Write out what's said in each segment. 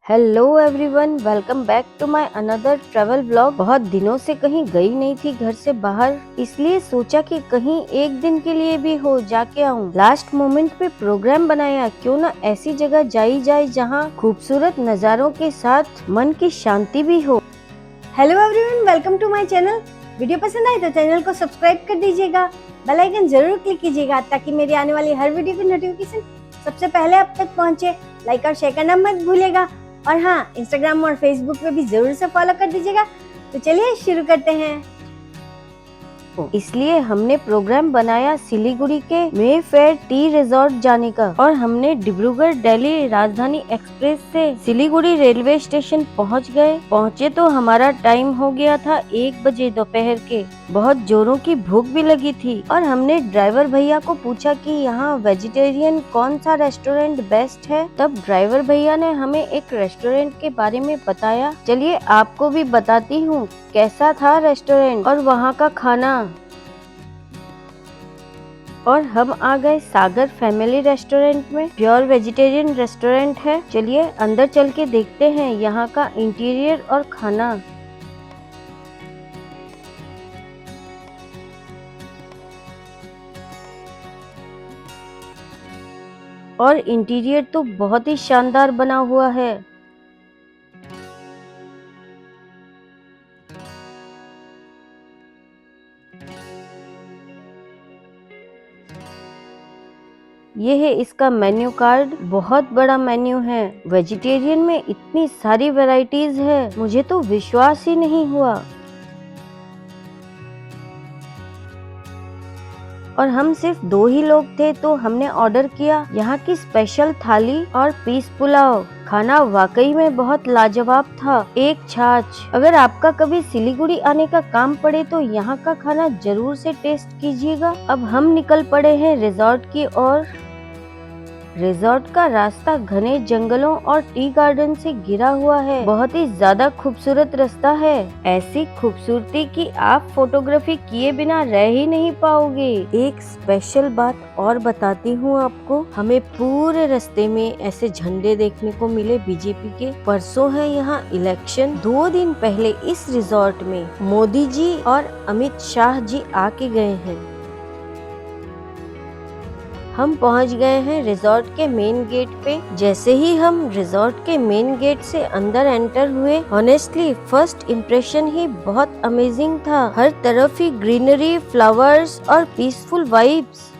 Hello everyone, welcome back to my another travel vlog. बहुत दिनों से कहीं गई नहीं थी घर से बाहर, इसलिए सोचा कि कहीं एक दिन के लिए भी हो जाके आऊं। लास्ट मोमेंट पे प्रोग्राम बनाया, क्यों ना ऐसी जगह जाई जाए जहां खूबसूरत नज़ारों के साथ मन की शांति भी हो। Hello everyone, welcome to my channel. Video पसंद आए तो चैनल को सब्सक्राइब कर दीजिएगा, बेल आइकन जरूर क्लिक कीजिएगा ताकि मेरी आने वाली हर वीडियो की नोटिफिकेशन सबसे पहले आप तक पहुंचे। लाइक और शेयर करना मत भूलिएगा और हाँ, इंस्टाग्राम और फेसबुक पे भी जरूर से फॉलो कर दीजिएगा। तो चलिए शुरू करते हैं। इसलिए हमने प्रोग्राम बनाया सिलीगुड़ी के मे फेयर टी रिजॉर्ट जाने का, और हमने डिब्रूगढ़ दिल्ली राजधानी एक्सप्रेस से सिलीगुड़ी रेलवे स्टेशन पहुंचे तो हमारा टाइम हो गया था 1 बजे दोपहर के। बहुत जोरों की भूख भी लगी थी और हमने ड्राइवर भैया को पूछा कि यहाँ वेजिटेरियन कौन सा रेस्टोरेंट बेस्ट है। तब ड्राइवर भैया ने हमें एक रेस्टोरेंट के बारे में बताया। चलिए आपको भी बताती हूँ कैसा था रेस्टोरेंट और वहाँ का खाना। और हम आ गए सागर फैमिली रेस्टोरेंट में। प्योर वेजिटेरियन रेस्टोरेंट है। चलिए अंदर चल के देखते हैं यहाँ का इंटीरियर और खाना। और इंटीरियर तो बहुत ही शानदार बना हुआ है। ये है इसका मेन्यू कार्ड, बहुत बड़ा मेन्यू है। वेजिटेरियन में इतनी सारी वैरायटीज है, मुझे तो विश्वास ही नहीं हुआ। और हम सिर्फ 2 ही लोग थे तो हमने ऑर्डर किया यहाँ की स्पेशल थाली और पीस पुलाव। खाना वाकई में बहुत लाजवाब था। एक छाछ। अगर आपका कभी सिलीगुड़ी आने का काम पड़े तो यहाँ का खाना जरूर से टेस्ट कीजिएगा। अब हम निकल पड़े हैं रिजॉर्ट की ओर। रिजॉर्ट का रास्ता घने जंगलों और टी गार्डन से घिरा हुआ है। बहुत ही ज्यादा खूबसूरत रास्ता है। ऐसी खूबसूरती कि आप फोटोग्राफी किए बिना रह ही नहीं पाओगे। एक स्पेशल बात और बताती हूँ आपको, हमें पूरे रास्ते में ऐसे झंडे देखने को मिले बीजेपी के। परसों है यहाँ इलेक्शन। 2 दिन पहले इस रिजॉर्ट में मोदी जी और अमित शाह जी आके गए हैं। हम पहुंच गए हैं रिजॉर्ट के मेन गेट पे। जैसे ही हम रिजॉर्ट के मेन गेट से अंदर एंटर हुए, ऑनेस्टली फर्स्ट इम्प्रेशन ही बहुत अमेजिंग था। हर तरफ ही ग्रीनरी, फ्लावर्स और पीसफुल वाइब्स।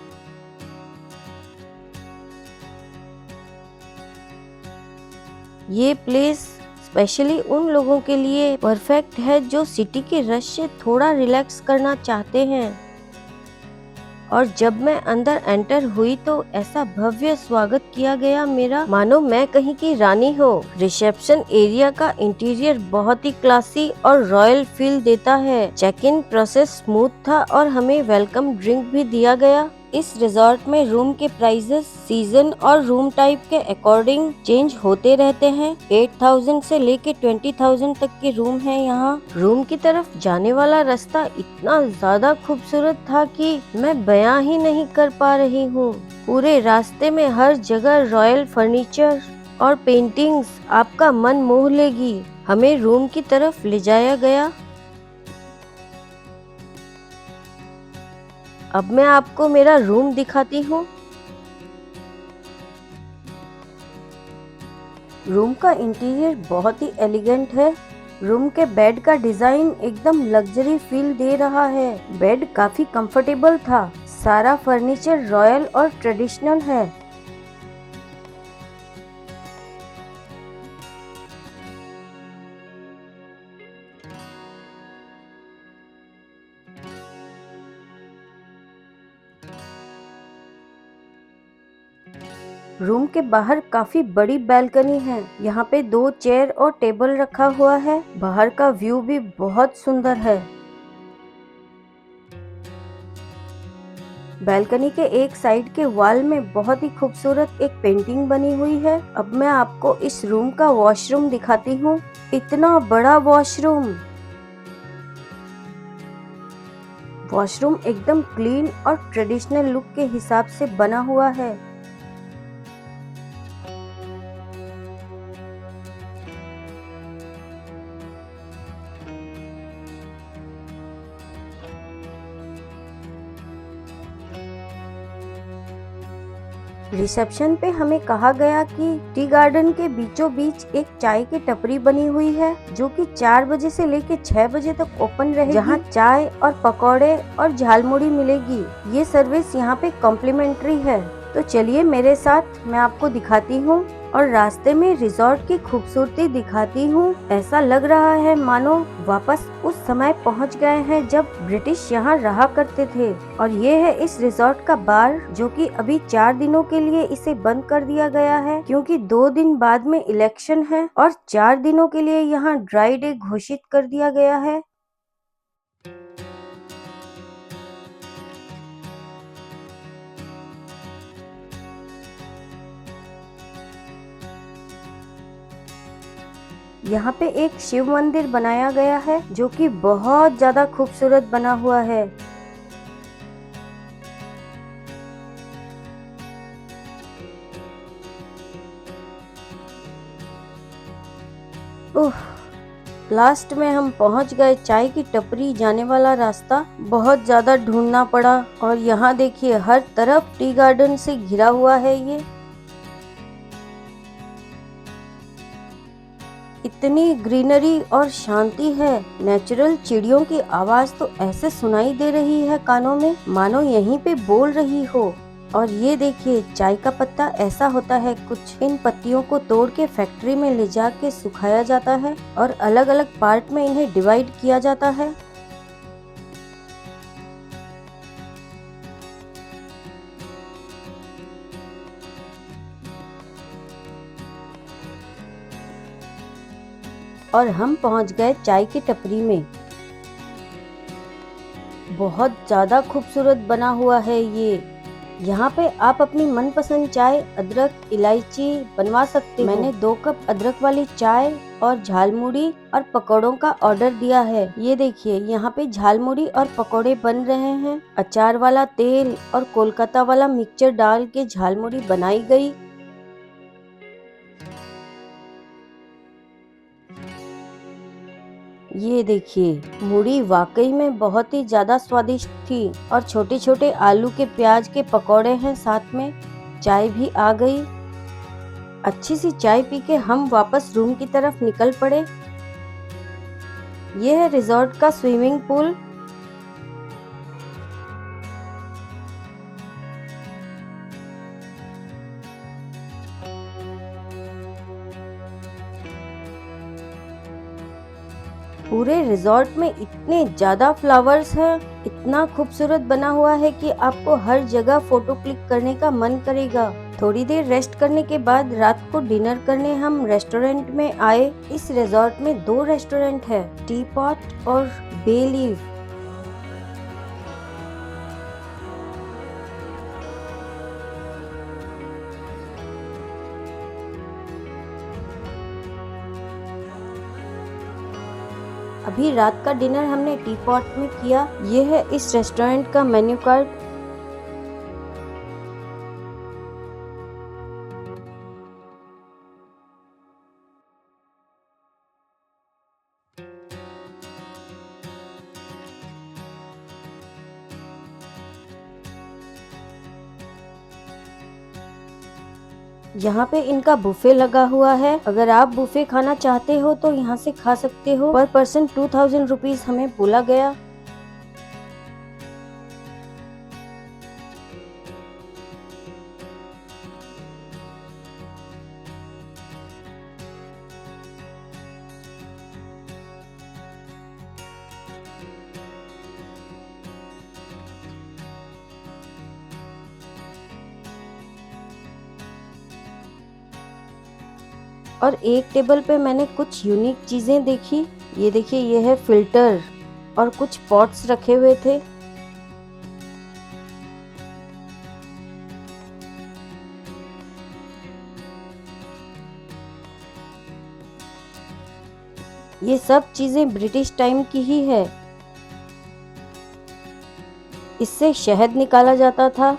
ये प्लेस स्पेशली उन लोगों के लिए परफेक्ट है जो सिटी के रश से थोड़ा रिलैक्स करना चाहते हैं। और जब मैं अंदर एंटर हुई तो ऐसा भव्य स्वागत किया गया मेरा, मानो मैं कहीं की रानी हो। रिसेप्शन एरिया का इंटीरियर बहुत ही क्लासी और रॉयल फील देता है। चेक इन प्रोसेस स्मूथ था और हमें वेलकम ड्रिंक भी दिया गया। इस रिजॉर्ट में रूम के प्राइसेस सीजन और रूम टाइप के अकॉर्डिंग चेंज होते रहते हैं। 8,000 से लेके 20,000 तक के रूम है यहाँ। रूम की तरफ जाने वाला रास्ता इतना ज्यादा खूबसूरत था कि मैं बयां ही नहीं कर पा रही हूँ। पूरे रास्ते में हर जगह रॉयल फर्नीचर और पेंटिंग्स आपका मन मोह लेगी। हमें रूम की तरफ ले जाया गया। अब मैं आपको मेरा रूम दिखाती हूँ। रूम का इंटीरियर बहुत ही एलिगेंट है। रूम के बेड का डिजाइन एकदम लग्जरी फील दे रहा है। बेड काफी कंफर्टेबल था। सारा फर्नीचर रॉयल और ट्रेडिशनल है। रूम के बाहर काफी बड़ी बैल्कनी है। यहाँ पे 2 चेयर और टेबल रखा हुआ है। बाहर का व्यू भी बहुत सुंदर है। बैल्कनी के एक साइड के वॉल में बहुत ही खूबसूरत एक पेंटिंग बनी हुई है। अब मैं आपको इस रूम का वॉशरूम दिखाती हूँ। इतना बड़ा वॉशरूम एकदम क्लीन और ट्रेडिशनल लुक के हिसाब से बना हुआ है। रिसेप्शन पे हमें कहा गया कि टी गार्डन के बीचों बीच एक चाय की टपरी बनी हुई है जो कि 4 बजे से लेके 6 बजे तक ओपन रहेगी, जहाँ चाय और पकौड़े और झालमुड़ी मिलेगी। ये सर्विस यहाँ पे कॉम्प्लीमेंट्री है। तो चलिए मेरे साथ, मैं आपको दिखाती हूँ और रास्ते में रिजॉर्ट की खूबसूरती दिखाती हूँ। ऐसा लग रहा है मानो वापस उस समय पहुँच गए हैं जब ब्रिटिश यहाँ रहा करते थे। और ये है इस रिजॉर्ट का बार, जो कि अभी 4 दिनों के लिए इसे बंद कर दिया गया है क्योंकि 2 दिन बाद में इलेक्शन है और 4 दिनों के लिए यहाँ ड्राई डे घोषित कर दिया गया है। यहाँ पे एक शिव मंदिर बनाया गया है जो कि बहुत ज्यादा खूबसूरत बना हुआ है। लास्ट में हम पहुंच गए। चाय की टपरी जाने वाला रास्ता बहुत ज्यादा ढूंढना पड़ा और यहाँ देखिए हर तरफ टी गार्डन से घिरा हुआ है। ये इतनी ग्रीनरी और शांति है। नेचुरल चिड़ियों की आवाज तो ऐसे सुनाई दे रही है कानों में, मानो यहीं पे बोल रही हो। और ये देखिए चाय का पत्ता ऐसा होता है कुछ। इन पत्तियों को तोड़ के फैक्ट्री में ले जाके सुखाया जाता है और अलग अलग पार्ट में इन्हें डिवाइड किया जाता है। और हम पहुंच गए चाय की टपरी में। बहुत ज्यादा खूबसूरत बना हुआ है ये। यहाँ पे आप अपनी मनपसंद चाय, अदरक, इलायची बनवा सकते हो। मैंने 2 कप अदरक वाली चाय और झालमुड़ी और पकौड़ों का ऑर्डर दिया है। ये देखिए यहाँ पे झालमुड़ी और पकौड़े बन रहे हैं। अचार वाला तेल और कोलकाता वाला मिक्सचर डाल के झालमुड़ी बनाई गई। ये देखिए मुड़ी वाकई में बहुत ही ज्यादा स्वादिष्ट थी। और छोटे छोटे आलू के प्याज के पकौड़े हैं साथ में। चाय भी आ गई। अच्छी सी चाय पी के हम वापस रूम की तरफ निकल पड़े। ये है रिजॉर्ट का स्विमिंग पूल। पूरे रिजॉर्ट में इतने ज्यादा फ्लावर्स हैं, इतना खूबसूरत बना हुआ है कि आपको हर जगह फोटो क्लिक करने का मन करेगा। थोड़ी देर रेस्ट करने के बाद रात को डिनर करने हम रेस्टोरेंट में आए। इस रिजॉर्ट में 2 रेस्टोरेंट है, टी पॉट और बे लीफ। अभी रात का डिनर हमने टी पॉट में किया। ये है इस रेस्टोरेंट का मेन्यू कार्ड। यहाँ पे इनका बुफे लगा हुआ है। अगर आप बुफे खाना चाहते हो तो यहाँ से खा सकते हो। पर पर्सन 2000 रुपीज हमें बोला गया। और एक टेबल पे मैंने कुछ यूनिक चीजें देखी। ये देखिए ये है फिल्टर और कुछ पॉट्स रखे हुए थे। ये सब चीजें ब्रिटिश टाइम की ही है। इससे शहद निकाला जाता था।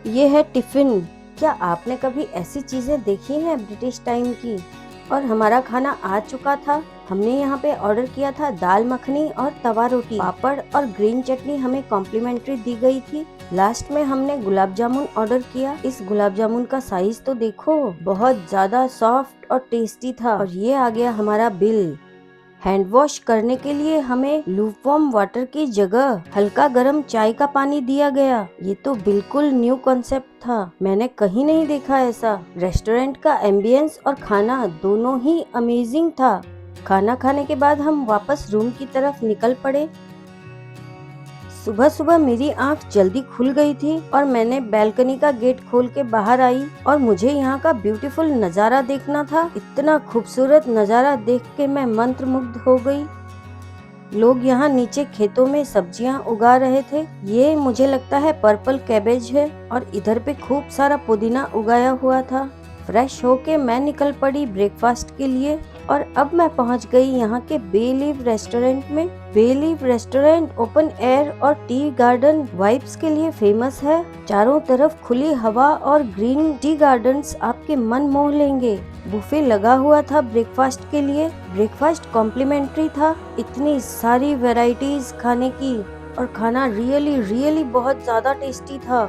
ये है टिफिन। क्या आपने कभी ऐसी चीजें देखी हैं ब्रिटिश टाइम की? और हमारा खाना आ चुका था। हमने यहाँ पे ऑर्डर किया था दाल मखनी और तवा रोटी, पापड़ और ग्रीन चटनी हमें कॉम्प्लीमेंट्री दी गई थी। लास्ट में हमने गुलाब जामुन ऑर्डर किया। इस गुलाब जामुन का साइज तो देखो, बहुत ज्यादा सॉफ्ट और टेस्टी था। और ये आ गया हमारा बिल। हैंड वॉश करने के लिए हमें लूपवार्म वाटर की जगह हल्का गर्म चाय का पानी दिया गया। ये तो बिल्कुल न्यू कॉन्सेप्ट था, मैंने कहीं नहीं देखा ऐसा। रेस्टोरेंट का एम्बियंस और खाना दोनों ही अमेजिंग था। खाना खाने के बाद हम वापस रूम की तरफ निकल पड़े। सुबह सुबह मेरी आंख जल्दी खुल गई थी और मैंने बालकनी का गेट खोल के बाहर आई और मुझे यहाँ का ब्यूटीफुल नज़ारा देखना था। इतना खूबसूरत नज़ारा देख के मैं मंत्रमुग्ध हो गई। लोग यहाँ नीचे खेतों में सब्जियाँ उगा रहे थे। ये मुझे लगता है पर्पल कैबेज है और इधर पे खूब सारा पुदीना उगाया हुआ था। फ्रेश होके मैं निकल पड़ी ब्रेकफास्ट के लिए और अब मैं पहुंच गई यहाँ के बे लीव रेस्टोरेंट में। बे लीव रेस्टोरेंट ओपन एयर और टी गार्डन वाइब्स के लिए फेमस है। चारों तरफ खुली हवा और ग्रीन टी गार्डन्स आपके मन मोह लेंगे। बुफे लगा हुआ था ब्रेकफास्ट के लिए। ब्रेकफास्ट कॉम्प्लीमेंट्री था। इतनी सारी वैरायटीज खाने की और खाना रियली बहुत ज्यादा टेस्टी था।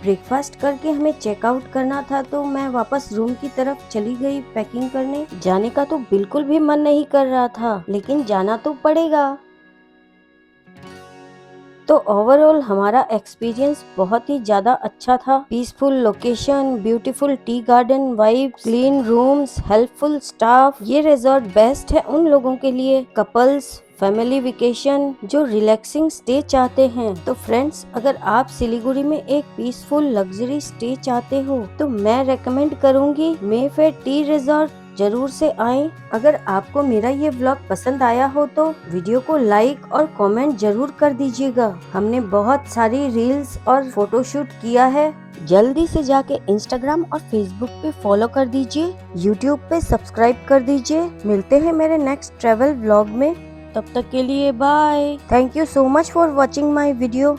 ब्रेकफास्ट करके हमें चेकआउट करना था तो मैं वापस रूम की तरफ चली गई पैकिंग करने। जाने का तो बिल्कुल भी मन नहीं कर रहा था, लेकिन जाना तो पड़ेगा। तो ओवरऑल हमारा एक्सपीरियंस बहुत ही ज्यादा अच्छा था। Peaceful location, beautiful tea garden vibe, clean rooms, helpful staff. ये रिजॉर्ट बेस्ट है उन लोगों के लिए, कपल्स, फैमिली वेकेशन जो रिलैक्सिंग स्टे चाहते हैं। तो फ्रेंड्स, अगर आप सिलीगुड़ी में एक पीसफुल लग्जरी स्टे चाहते हो तो मैं रेकमेंड करूंगी मेफेयर टी रिजॉर्ट। जरूर से आएं। अगर आपको मेरा ये व्लॉग पसंद आया हो तो वीडियो को लाइक और कमेंट जरूर कर दीजिएगा। हमने बहुत सारी रील्स और फोटोशूट किया है। जल्दी से जाके इंस्टाग्राम और फेसबुक पे फॉलो कर दीजिए, यूट्यूब पे सब्सक्राइब कर दीजिए। मिलते हैं मेरे नेक्स्ट ट्रैवल व्लॉग में, तब तक के लिए bye. Thank you so much for watching my video.